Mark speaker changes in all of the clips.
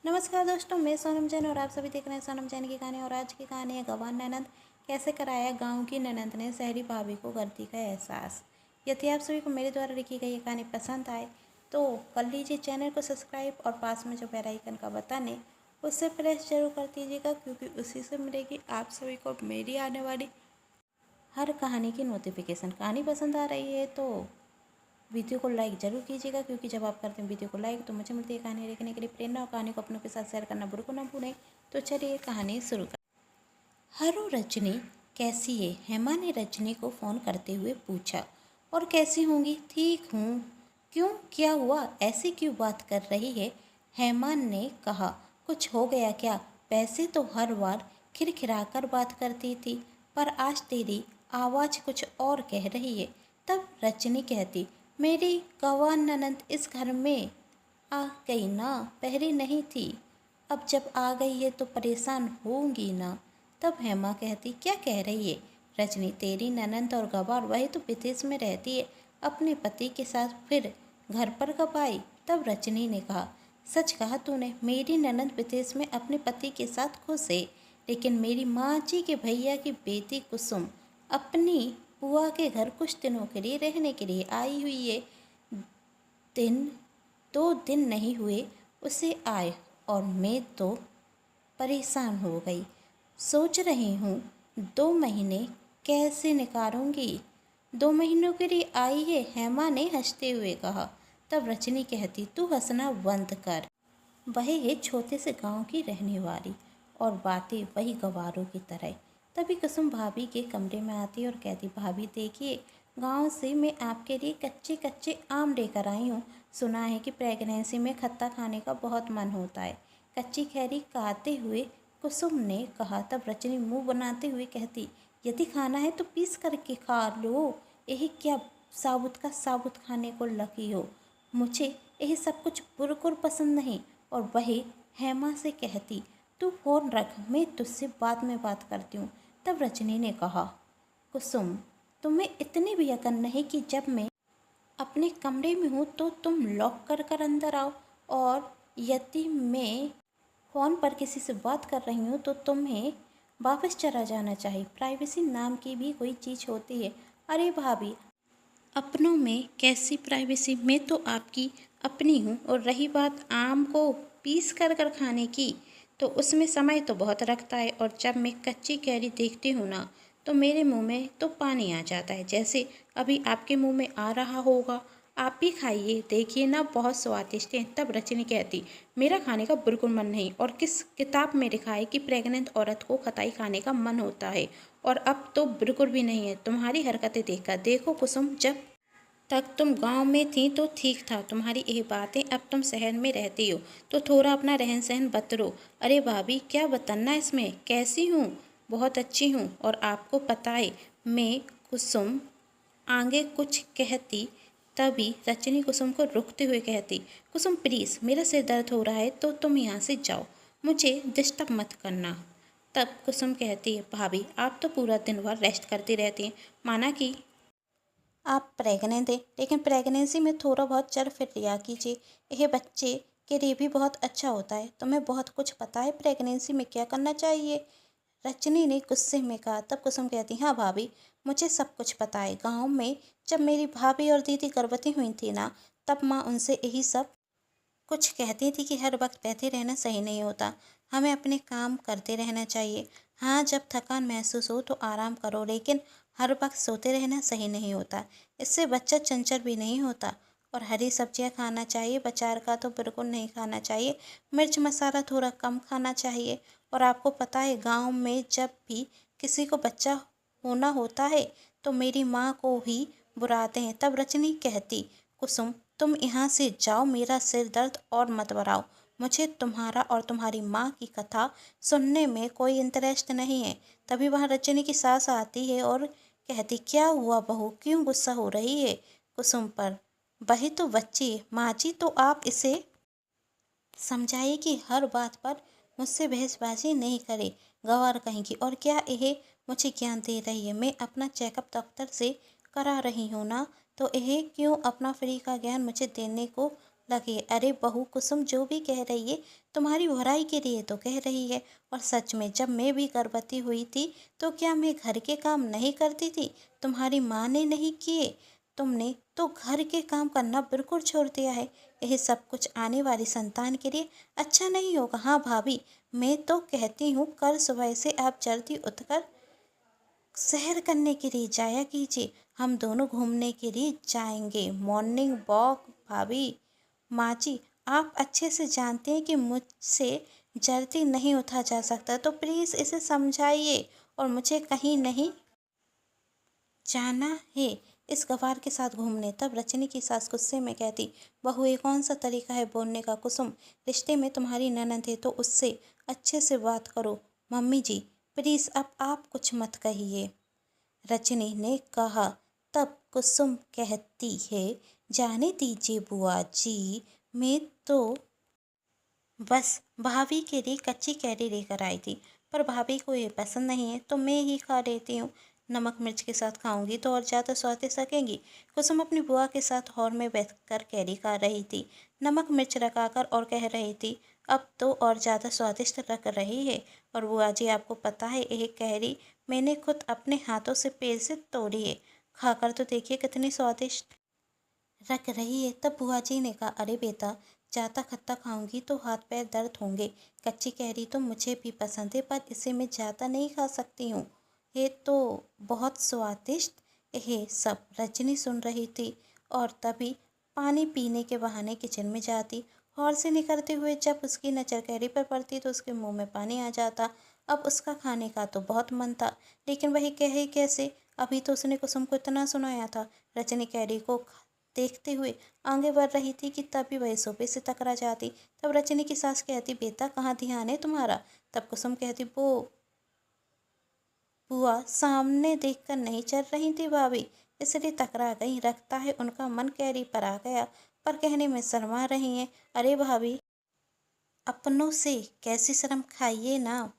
Speaker 1: नमस्कार दोस्तों, मैं सोनम जैन और आप सभी देख रहे हैं सोनम जैन की कहानी। और आज की कहानी है गवान ननंद। कैसे कराया गांव की ननंद ने शहरी भाभी को गलती का एहसास। यदि आप सभी को मेरे द्वारा लिखी गई ये कहानी पसंद आए तो कर लीजिए चैनल को सब्सक्राइब और पास में जो बेल आइकन का बटन है उससे प्रेस जरूर कर दीजिएगा, क्योंकि उसी से मिलेगी आप सभी को मेरी आने वाली हर कहानी की नोटिफिकेशन। कहानी पसंद आ रही है तो वीडियो को लाइक जरूर कीजिएगा, क्योंकि जब आप करते हैं वीडियो को लाइक तो मुझे मिलती है कहानी लिखने के लिए प्रेरणा। और कहानी को अपनों के साथ शेयर करना बिल्कुल ना भूलें। तो चलिए कहानी शुरू कर। हेलो रजनी, कैसी है? हेमा ने रजनी को फ़ोन करते हुए पूछा। और कैसी होंगी? ठीक हूँ। क्यों, क्या हुआ? ऐसी क्यों बात कर रही है? हेमा ने कहा। कुछ हो गया क्या? वैसे तो हर बार खिरखिराकर बात करती थी, पर आज तेरी आवाज़ कुछ और कह रही है। तब रजनी कहती, मेरी गवान ननंद इस घर में आ गई ना, पहले नहीं थी, अब जब आ गई है तो परेशान होंगी ना। तब हेमा कहती, क्या कह रही है? रजनी, तेरी ननंद और गवार वही तो विदेश में रहती है अपने पति के साथ, फिर घर पर कब आई? तब रजनी ने कहा, सच कहा तूने, मेरी ननंद विदेश में अपने पति के साथ खुश है, लेकिन मेरी माँ जी के भैया की बेटी कुसुम अपनी बुआ के घर कुछ दिनों के लिए रहने के लिए आई हुई है। दिन 2 दिन नहीं हुए उसे आए, और मैं तो परेशान हो गई। सोच रही हूँ 2 महीने कैसे निकालूंगी। 2 महीनों के लिए आई है, हेमा ने हंसते हुए कहा। तब रजनी कहती, तू हंसना बंद कर। वही है छोटे से गांव की रहने वाली, और बातें वही गवारों की तरह। तभी कुसुम भाभी के कमरे में आती और कहती, भाभी देखिए, गांव से मैं आपके लिए कच्चे कच्चे आम लेकर आई हूँ। सुना है कि प्रेगनेंसी में खट्टा खाने का बहुत मन होता है। कच्ची खैरी खाते हुए कुसुम ने कहा। तब रजनी मुंह बनाते हुए कहती, यदि खाना है तो पीस करके खा लो, यही क्या साबुत का साबुत खाने को लगी हो। मुझे यही सब कुछ बिल्कुल पसंद नहीं। और वही हेमा से कहती, तू फ़ोन रख, मैं तुझसे बाद में बात करती हूँ। तब रजनी ने कहा, कुसुम, तुम्हें इतनी भी अकल नहीं कि जब मैं अपने कमरे में हूँ तो तुम लॉक कर कर अंदर आओ, और यदि मैं फ़ोन पर किसी से बात कर रही हूँ तो तुम्हें वापस चला जाना चाहिए। प्राइवेसी नाम की भी कोई चीज़ होती है। अरे भाभी, अपनों में कैसी प्राइवेसी? मैं तो आपकी अपनी हूँ। और रही बात आम को पीस कर कर खाने की, तो उसमें समय तो बहुत लगता है, और जब मैं कच्ची कैरी देखती हूँ ना तो मेरे मुंह में तो पानी आ जाता है, जैसे अभी आपके मुंह में आ रहा होगा। आप भी खाइए, देखिए ना, बहुत स्वादिष्ट हैं। तब रजनी कहती, मेरा खाने का बिल्कुल मन नहीं, और किस किताब में लिखा है कि प्रेग्नेंट औरत को खटाई खाने का मन होता है? और अब तो बिल्कुल भी नहीं है। तुम्हारी हरकतें देखकर देखो कुसुम, जब तक तुम गांव में थी तो ठीक था तुम्हारी ये बातें, अब तुम शहर में रहती हो तो थोड़ा अपना रहन सहन बदलो। अरे भाभी, क्या बतलना इसमें? कैसी हूँ? बहुत अच्छी हूँ। और आपको पता है, मैं कुसुम आगे कुछ कहती, तभी रजनी कुसुम को रुकते हुए कहती, कुसुम प्लीज़, मेरा सिर दर्द हो रहा है तो तुम यहाँ से जाओ, मुझे डिस्टर्ब मत करना। तब कुसुम कहती है, भाभी आप तो पूरा दिन भर रेस्ट करती रहती हैं, माना कि आप प्रेग्नेंट हैं, लेकिन प्रेगनेंसी में थोड़ा बहुत चल फिर लिया कीजिए, यह बच्चे के लिए भी बहुत अच्छा होता है। तुम्हें बहुत कुछ पता है प्रेगनेंसी में क्या करना चाहिए, रजनी ने गुस्से में कहा। तब कुसुम कहती, हाँ भाभी, मुझे सब कुछ पता है। गांव में जब मेरी भाभी और दीदी गर्भवती हुई थी ना, तब माँ उनसे यही सब कुछ कहती थी कि हर वक्त बैठे रहना सही नहीं होता, हमें अपने काम करते रहना चाहिए। हाँ, जब थकान महसूस हो तो आराम करो, लेकिन हर वक्त सोते रहना सही नहीं होता, इससे बच्चा चंचल भी नहीं होता। और हरी सब्जियां खाना चाहिए, बाजार का तो बिल्कुल नहीं खाना चाहिए। मिर्च मसाला थोड़ा कम खाना चाहिए। और आपको पता है, गांव में जब भी किसी को बच्चा होना होता है तो मेरी माँ को ही बुलाते हैं। तब रजनी कहती, कुसुम तुम यहाँ से जाओ, मेरा सिर दर्द और मत बढ़ाओ। मुझे तुम्हारा और तुम्हारी माँ की कथा सुनने में कोई इंटरेस्ट नहीं है। तभी वहाँ रजनी की सास आती है और कहती, क्या हुआ बहू, क्यों गुस्सा हो रही है कुसुम पर? वही तो बच्ची है, माँ जी, तो आप इसे समझाइए कि हर बात पर मुझसे बहसबाजी नहीं करे, गंवार कहेंगी। और क्या यह मुझे ज्ञान दे रही है? मैं अपना चेकअप डॉक्टर से करा रही हूँ ना, तो यह क्यों अपना फ्री का ज्ञान मुझे देने को लगे। अरे बहू कुसुम जो भी कह रही है तुम्हारी भलाई के लिए तो कह रही है। और सच में जब मैं भी गर्भवती हुई थी तो क्या मैं घर के काम नहीं करती थी? तुम्हारी माँ ने नहीं किए? तुमने तो घर के काम करना बिल्कुल छोड़ दिया है। यह सब कुछ आने वाली संतान के लिए अच्छा नहीं होगा। हाँ भाभी, मैं तो कहती हूँ कल सुबह से आप जल्दी उठकर सैर करने के लिए जाया कीजिए। हम दोनों घूमने के लिए जाएंगे। Morning walk. भाभी, माँ जी, आप अच्छे से जानते हैं कि मुझसे जल्दी नहीं उठा जा सकता, तो प्लीज़ इसे समझाइए। और मुझे कहीं नहीं जाना है इस गवार के साथ घूमने। तब रजनी की सास गुस्से में कहती, बहू ये कौन सा तरीका है बोलने का? कुसुम रिश्ते में तुम्हारी ननद है तो उससे अच्छे से बात करो। मम्मी जी प्लीज़ अब आप कुछ मत कहिए, रजनी ने कहा। तब कुसुम कहती है, जाने दीजिए बुआ जी, मैं तो बस भाभी के लिए कच्ची कैरी लेकर आई थी, पर भाभी को ये पसंद नहीं है तो मैं ही खा लेती हूँ। नमक मिर्च के साथ खाऊंगी तो और ज़्यादा स्वादिष्ट लगेंगी। कुसुम अपनी बुआ के साथ हॉल में बैठकर कैरी खा रही थी, नमक मिर्च लगाकर, और कह रही थी, अब तो और ज़्यादा स्वादिष्ट लग रही है। और बुआ जी आपको पता है यह कैरी मैंने खुद अपने हाथों से पेड़ से तोड़ी है, खाकर तो देखिए कितनी स्वादिष्ट रख रही है। तब बुआ जी ने कहा, अरे बेटा, ज़्यादा खट्टा खाऊंगी तो हाथ पैर दर्द होंगे। कच्ची कैरी तो मुझे भी पसंद है पर इसे मैं ज़्यादा नहीं खा सकती हूँ, ये तो बहुत स्वादिष्ट। यह सब रजनी सुन रही थी और तभी पानी पीने के बहाने किचन में जाती। हॉल से निकलते हुए जब उसकी नज़र कैरी पर पड़ती तो उसके मुंह में पानी आ जाता। अब उसका खाने का तो बहुत मन था, लेकिन वही कहे कैसे? अभी तो उसने कुसुम को इतना सुनाया था। रजनी कैरी को देखते हुए आगे बढ़ रही थी कि तभी वह सोफे से टकरा जाती। तब रजनी की सास कहती, बेटा कहाँ ध्यान है तुम्हारा? तब कुसुम कहती, वो बुआ सामने देखकर नहीं चल रही थी भाभी, इसलिए टकरा गई। लगता है उनका मन कैरी पर आ गया, पर कहने में शर्मा रही हैं। अरे भाभी, अपनों से कैसी शर्म खाइए ना।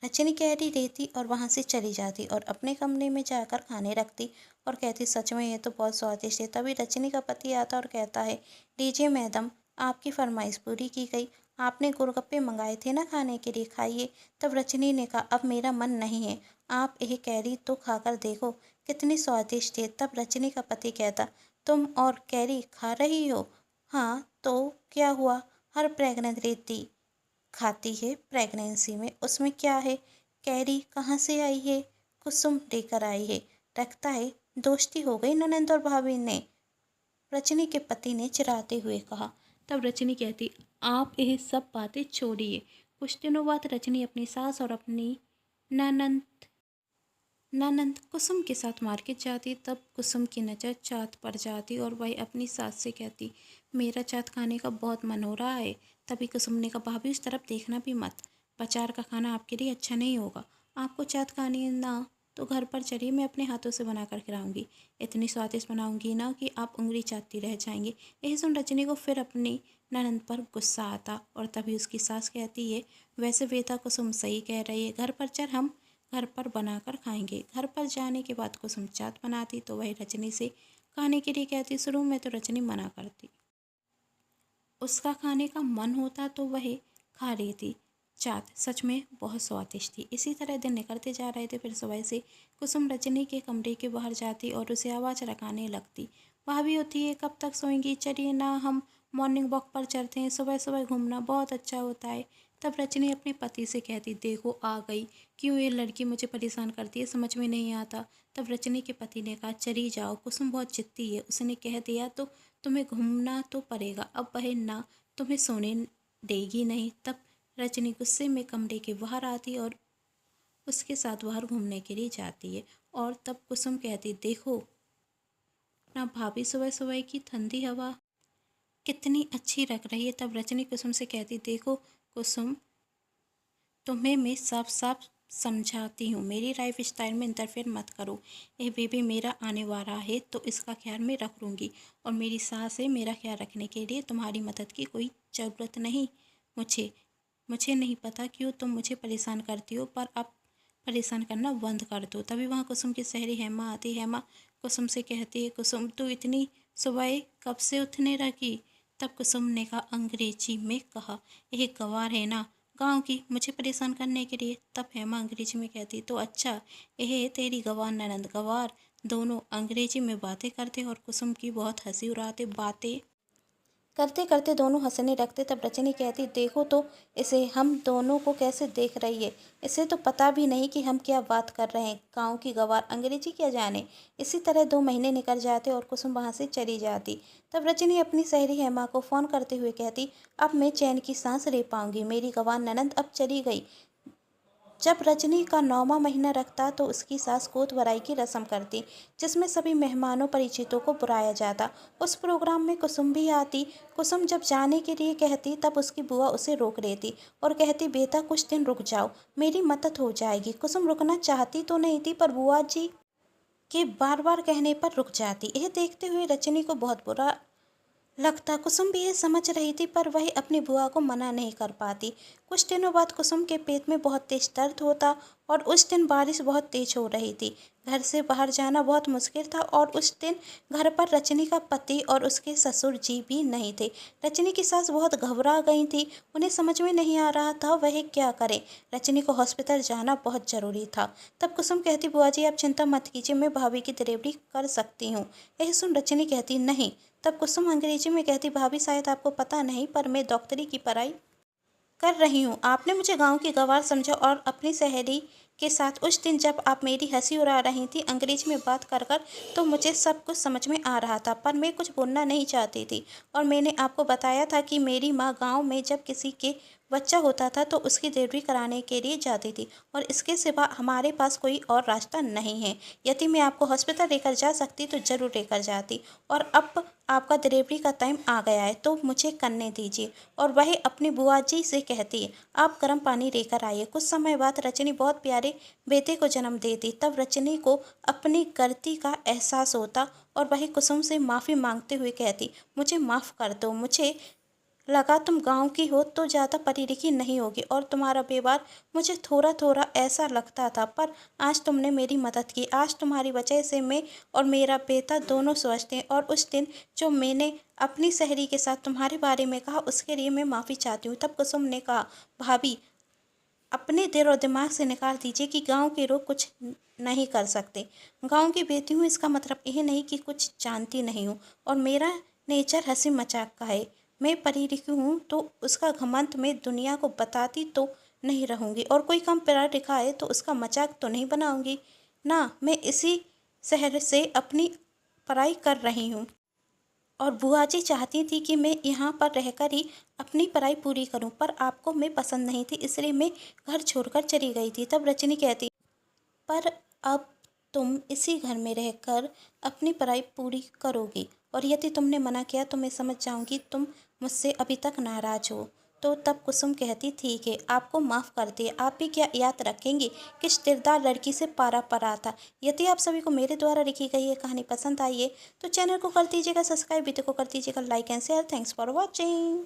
Speaker 1: रजनी कैरी लेती और वहाँ से चली जाती और अपने कमरे में जाकर खाने रखती और कहती, सच में ये तो बहुत स्वादिष्ट है। तभी रजनी का पति आता और कहता है, लीजिए मैडम, आपकी फरमाइश पूरी की गई। आपने गोलगप्पे मंगाए थे ना खाने के लिए, खाइए। तब रजनी ने कहा, अब मेरा मन नहीं है, आप यह कैरी तो खाकर देखो कितनी स्वादिष्ट है। तब रजनी का पति कहता, तुम और कैरी खा रही हो? हाँ तो क्या हुआ, हर प्रेग्नेंट लेती खाती है प्रेगनेंसी में, उसमें क्या है? कैरी कहाँ से आई है? कुसुम लेकर आई है। लगता है दोस्ती हो गई ननंद और भाभी ने, रजनी के पति ने चिढ़ाते हुए कहा। तब रजनी कहती, आप यह सब बातें छोड़िए। कुछ दिनों बाद रजनी अपनी सास और अपनी ननंद ननंद कुसुम के साथ मार्केट जाती। तब कुसुम की नज़र चाट पर जाती और वह अपनी सास से कहती, मेरा चाट खाने का बहुत मन हो रहा है। तभी कुसुम ने कहा, भाभी उस तरफ देखना भी मत, बाजार का खाना आपके लिए अच्छा नहीं होगा। आपको चाट खानी है ना तो घर पर चलिए, मैं अपने हाथों से बना कर खिलाऊंगी। इतनी स्वादिष्ट बनाऊंगी ना कि आप उंगली चाटती रह जाएंगे। यही सुन रजनी को फिर अपनी ननंद पर गुस्सा आता और तभी उसकी सास कहती है, वैसे बेटा कुसुम सही कह रही है, घर पर चल, हम घर पर बनाकर खाएंगे। घर पर जाने के बाद कुसुम चाट बनाती तो वह रजनी से खाने के लिए कहती। शुरू में तो रजनी मना करती, उसका खाने का मन होता तो वह खा लेती। चाट सच में बहुत स्वादिष्ट थी। इसी तरह दिन निकलते जा रहे थे। फिर सुबह से कुसुम रजनी के कमरे के बाहर जाती और उसे आवाज़ लगाने लगती, भाभी होती है, कब तक सोएंगी? चलिए ना हम मॉर्निंग वॉक पर चलते हैं, सुबह सुबह घूमना बहुत अच्छा होता है। तब रजनी अपने पति से कहती, देखो आ गई, क्यों ये लड़की मुझे परेशान करती है, समझ में नहीं आता। तब रजनी के पति ने कहा, चली जाओ, कुसुम बहुत जिद्दी है, उसने कह दिया तो तुम्हें घूमना तो पड़ेगा। अब वह ना तुम्हें सोने देगी नहीं। तब रजनी गुस्से में कमरे के बाहर आती और उसके साथ बाहर घूमने के लिए जाती है। और तब कुसुम कहती, देखो ना भाभी, सुबह सुबह की ठंडी हवा कितनी अच्छी लग रही है। तब रजनी कुसुम से कहती, देखो कुसुम, तुम्हें मैं साफ साफ समझाती हूँ, मेरी लाइफ स्टाइल में इंटरफेयर मत करो। ये बेबी मेरा आने वाला है तो इसका ख्याल मैं रख लूँगी, और मेरी सास है, मेरा ख्याल रखने के लिए तुम्हारी मदद की कोई ज़रूरत नहीं। मुझे मुझे नहीं पता क्यों तुम मुझे परेशान करती हो, पर अब परेशान करना बंद कर दो। तभी वहाँ कुसुम की सहेली हेमा आती। हेमा कुसुम से कहती है, कुसुम तू इतनी सुबह कब से उठने लगी? तब कुसुम ने कहा अंग्रेजी में कहा, यह गवार है ना गांव की, मुझे परेशान करने के लिए। तब हेमा अंग्रेजी में कहती, तो अच्छा यह तेरी गवार ननद। गवार दोनों अंग्रेजी में बातें करते और कुसुम की बहुत हंसी उड़ाते। बातें करते करते दोनों हंसने लगते। तब रजनी कहती, देखो तो इसे, हम दोनों को कैसे देख रही है। इसे तो पता भी नहीं कि हम क्या बात कर रहे हैं। गांव की गवार अंग्रेजी क्या जाने। इसी तरह 2 महीने निकल जाते और कुसुम वहां से चली जाती। तब रजनी अपनी सहेली हेमा को फ़ोन करते हुए कहती, अब मैं चैन की सांस ले पाऊंगी, मेरी गवार ननद अब चली गई। जब रजनी का 9वां महीना रखता तो उसकी सास गोद भराई की रस्म करती, जिसमें सभी मेहमानों परिचितों को बुलाया जाता। उस प्रोग्राम में कुसुम भी आती। कुसुम जब जाने के लिए कहती तब उसकी बुआ उसे रोक देती और कहती, बेटा कुछ दिन रुक जाओ, मेरी मदद हो जाएगी। कुसुम रुकना चाहती तो नहीं थी, पर बुआ जी के बार बार कहने पर रुक जाती। यह देखते हुए रजनी को बहुत बुरा लगता। कुसुम भी ये समझ रही थी, पर वह अपनी बुआ को मना नहीं कर पाती। कुछ दिनों बाद कुसुम के पेट में बहुत तेज दर्द होता और उस दिन बारिश बहुत तेज हो रही थी। घर से बाहर जाना बहुत मुश्किल था और उस दिन घर पर रजनी का पति और उसके ससुर जी भी नहीं थे। रजनी की सास बहुत घबरा गई थी। उन्हें समझ में नहीं आ रहा था वह क्या करे। रजनी को हॉस्पिटल जाना बहुत जरूरी था। तब कुसुम कहती, बुआ जी आप चिंता मत कीजिए, मैं भाभी की डिलीवरी कर सकती हूँ। यह सुन रजनी कहती, नहीं। तब कुसुम अंग्रेजी में कहती, भाभी शायद आपको पता नहीं, पर मैं डॉक्टरी की पढ़ाई कर रही हूँ। आपने मुझे गांव की गवार समझा और अपनी सहेली के साथ उस दिन जब आप मेरी हंसी उड़ा रही थी अंग्रेजी में बात कर कर, तो मुझे सब कुछ समझ में आ रहा था, पर मैं कुछ बोलना नहीं चाहती थी। और मैंने आपको बताया था कि मेरी माँ गांव में जब किसी के बच्चा होता था तो उसकी डिलीवरी कराने के लिए जाती थी और इसके सिवा हमारे पास कोई और रास्ता नहीं है। यदि मैं आपको हॉस्पिटल लेकर जा सकती तो ज़रूर लेकर जाती, और अब आपका डिलीवरी का टाइम आ गया है तो मुझे करने दीजिए। और वह अपनी बुआ जी से कहती है, आप गर्म पानी लेकर आइए। कुछ समय बाद रजनी बहुत प्यारे बेटे को जन्म देती। तब रजनी को अपनी गलती का एहसास होता और वह कुसुम से माफ़ी मांगते हुए कहती, मुझे माफ़ कर दो, मुझे लगा तुम गांव की हो तो ज़्यादा पढ़ी लिखी नहीं होगी और तुम्हारा व्यवहार मुझे थोड़ा थोड़ा ऐसा लगता था, पर आज तुमने मेरी मदद की। आज तुम्हारी वजह से मैं और मेरा बेटा दोनों स्वस्थ हैं, और उस दिन जो मैंने अपनी सहेली के साथ तुम्हारे बारे में कहा उसके लिए मैं माफ़ी चाहती हूँ। तब कुसुम ने कहा, भाभी अपने दिल और दिमाग से निकाल दीजिए कि गांव के लोग कुछ नहीं कर सकते। गांव की बेटी हूँ इसका मतलब यह नहीं कि कुछ जानती नहीं हूँ, और मेरा नेचर हंसी मजाक का है। मैं पढ़ी लिखी हूँ तो उसका घमंड मैं दुनिया को बताती तो नहीं रहूँगी, और कोई कम पढ़ा लिखा है तो उसका मजाक तो नहीं बनाऊँगी ना। मैं इसी शहर से अपनी पढ़ाई कर रही हूँ और बुआ जी चाहती थी कि मैं यहाँ पर रहकर ही अपनी पढ़ाई पूरी करूँ, पर आपको मैं पसंद नहीं थी, इसलिए मैं घर छोड़कर चली गई थी। तब रजनी कहती, पर अब तुम इसी घर में रहकर अपनी पढ़ाई पूरी करोगी, और यदि तुमने मना किया तो मैं समझ जाऊंगी तुम मुझसे अभी तक नाराज हो। तो तब कुसुम कहती, ठीक है आपको माफ़ कर दिया। आप भी क्या याद रखेंगे किस दिलदार लड़की से पारा पड़ा था। यदि आप सभी को मेरे द्वारा लिखी गई ये कहानी पसंद आई है तो चैनल को कर दीजिएगा सब्सक्राइब, वीडियो को कर दीजिएगा like and share. Thanks for watching.